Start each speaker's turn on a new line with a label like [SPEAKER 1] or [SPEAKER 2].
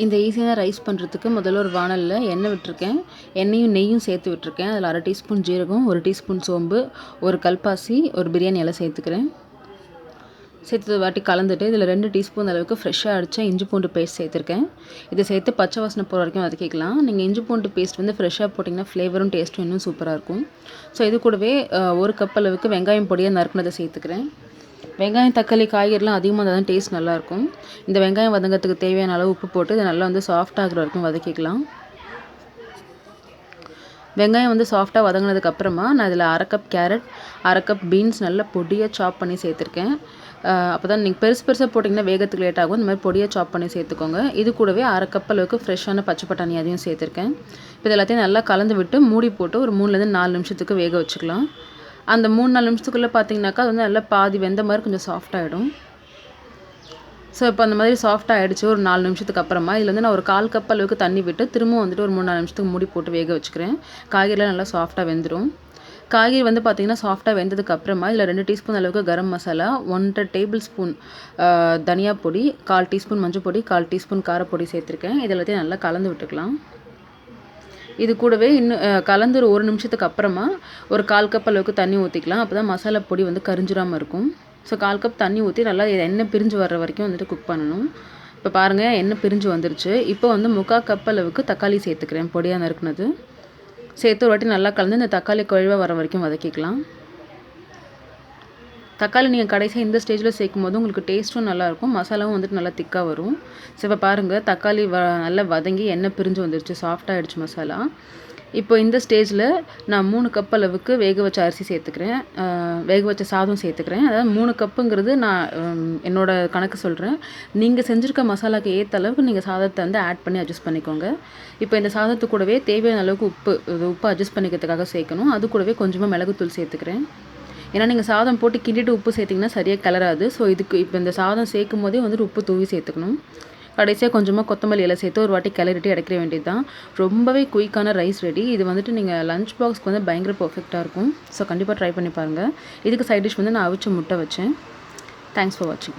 [SPEAKER 1] இந்த ஈஸியான ரைஸ் பண்ணுறதுக்கு முதல்ல ஒரு வானலில் எண்ணெய் விட்டுருக்கேன். எண்ணெயும் நெய்யும் சேர்த்து விட்டுருக்கேன். அதில் 1/2 டீஸ்பூன் ஜீரகம், 1 டீஸ்பூன் சோம்பு, ஒரு கல்பாசி, ஒரு பிரியாணி இலை சேர்த்துக்கிறேன். சேர்த்து வாட்டி கலந்துட்டு இதில் 2 டீஸ்பூன் அளவுக்கு ஃப்ரெஷ்ஷாக அடித்த இஞ்சி பூண்டு பேஸ்ட் சேர்த்துருக்கேன். இதை சேர்த்து பச்சை வாசனை போகிற வரைக்கும் வதக்கிக்கலாம். நீங்கள் இஞ்சி பூண்டு பேஸ்ட் வந்து ஃப்ரெஷ்ஷாக போட்டிங்கன்னா ஃப்ளேவரும் டேஸ்ட்டும் இன்னும் சூப்பராக இருக்கும். ஸோ இது கூடவே 1 கப் அளவுக்கு வெங்காயம் பொடியாக நறுக்குனதை சேர்த்துக்கிறேன். வெங்காயம், தக்காளி, காய்கறிலாம் அதிகமாக இருந்தால் தான் டேஸ்ட் நல்லாயிருக்கும். இந்த வெங்காயம் வதங்கிறதுக்கு தேவையான அளவு உப்பு போட்டு இதை நல்லா வந்து சாஃப்டாகிற வரைக்கும் வதக்கிக்கலாம். வெங்காயம் வந்து சாஃப்டாக வதங்கினதுக்கப்புறமா நான் இதில் 1/2 கப் கேரட், 1/2 கப் பீன்ஸ் நல்லா பொடியாக சாப் பண்ணி சேர்த்துருக்கேன். அப்போ தான் நீங்கள் பெருசாக போட்டிங்கன்னா வேகத்துக்கு லேட் ஆகும். இந்த மாதிரி பொடியாக சாப் பண்ணி சேர்த்துக்கோங்க. இது கூடவே 1/2 கப் அளவுக்கு ஃப்ரெஷ்ஷான பச்சை பட்டாணி அதையும் சேர்த்துருக்கேன். இப்போ இது எல்லாத்தையும் நல்லா கலந்து விட்டு மூடி போட்டு ஒரு 3லேருந்து 4 நிமிஷத்துக்கு வேக வச்சுக்கலாம். அந்த 3-4 நிமிஷத்துக்குள்ளே பார்த்தீங்கன்னாக்கா அது வந்து நல்லா பாதி வெந்த மாதிரி கொஞ்சம் சாஃப்டாகிடும். ஸோ இப்போ அந்த மாதிரி சாஃப்டாக ஆகிடுச்சு. ஒரு 4 நிமிஷத்துக்கு அப்புறமா இதில் வந்து நான் ஒரு 1/4 கப் அளவுக்கு தண்ணி விட்டு திரும்பவும் வந்துட்டு ஒரு 3-4 நிமிஷத்துக்கு மூடி போட்டு வேக வச்சுக்கிறேன். காய்கறிலாம் நல்லா சாஃப்டாக வெந்துடும். காய்கறி வந்து பார்த்திங்கன்னா சாஃப்டாக வெந்ததுக்கு அப்புறமா இதில் 2 டீஸ்பூன் அளவுக்கு கரம் மசாலா, 1 டேபிள் ஸ்பூன் தனியா பொடி, 1/4 டீஸ்பூன் மஞ்சள் பொடி, 1/4 டீஸ்பூன் காரப்பொடி சேர்த்துருக்கேன். இது எல்லாத்தையும் நல்லா கலந்து விட்டுக்கலாம். இது கூடவே இன்னும் கலந்து ஒரு 1 நிமிஷத்துக்கு அப்புறமா ஒரு 1/4 கப் அளவுக்கு தண்ணி ஊற்றிக்கலாம். அப்போ தான் மசாலா பொடி வந்து கரிஞ்சிடாமல் இருக்கும். ஸோ 1/4 கப் தண்ணி ஊற்றி நல்லா எண்ணெய் பிரிஞ்சு வர்ற வரைக்கும் வந்துட்டு குக் பண்ணணும். இப்போ பாருங்கள் எண்ணெய் பிரிஞ்சு வந்துருச்சு. இப்போ வந்து 3/4 கப் அளவுக்கு தக்காளி சேர்த்துக்கிறேன், பொடியாக நறுக்குனது. சேர்த்து ஒரு வாட்டி நல்லா கலந்து இந்த தக்காளி குழைவாக வர வரைக்கும் வதக்கிக்கலாம். தக்காளி நீங்கள் கடைசியாக இந்த ஸ்டேஜில் சேர்க்கும் போது உங்களுக்கு டேஸ்ட்டும் நல்லாயிருக்கும், மசாலாவும் வந்துட்டு நல்லா திக்காக வரும். ஸோ இப்போ பாருங்கள் தக்காளி நல்லா வதங்கி எண்ணெய் பிரிஞ்சு வந்துருச்சு, சாஃப்டாகிடுச்சு மசாலா. இப்போ இந்த ஸ்டேஜில் நான் 3 கப் அளவுக்கு வேக வச்ச அரிசி சேர்த்துக்கிறேன், வேக வச்ச சாதம் சேர்த்துக்கிறேன். அதாவது 3 கப்புங்கிறது நான் என்னோடய கணக்கு சொல்கிறேன். நீங்கள் செஞ்சுருக்க மசாலாவுக்கு ஏற்ற அளவுக்கு நீங்கள் சாதத்தை வந்து ஆட் பண்ணி அட்ஜஸ்ட் பண்ணிக்கோங்க. இப்போ இந்த சாதத்து கூடவே தேவையான அளவுக்கு உப்பு அட்ஜஸ்ட் பண்ணிக்கிறதுக்காக சேர்க்கணும். அது கூடவே கொஞ்சமாக மிளகுத்தூள் சேர்த்துக்கிறேன். ஏன்னா நீங்கள் சாதம் போட்டு கிண்டிட்டு உப்பு சேர்த்திங்கன்னா சரியாக கிளறாது. ஸோ இதுக்கு இப்போ இந்த சாதம் சேர்க்கும் போதே வந்துட்டு உப்பு தூவி சேர்த்துக்கணும். கடைசியாக கொஞ்சமாக கொத்தமல்லி இலை சேர்த்து ஒரு வாட்டி கிளறிட்டு இறக்கிற வேண்டியது தான். ரொம்பவே குயிக்கான ரைஸ் ரெடி. இது வந்துட்டு நீங்கள் லஞ்ச் பாக்ஸ்க்கு வந்து பயங்கர பர்ஃபெக்டாக இருக்கும். ஸோ கண்டிப்பாக ட்ரை பண்ணி பாருங்கள். இதுக்கு சைட் டிஷ் வந்து நான் அவிச்ச முட்டை வச்சேன். தேங்க்ஸ் ஃபார் வாட்சிங்.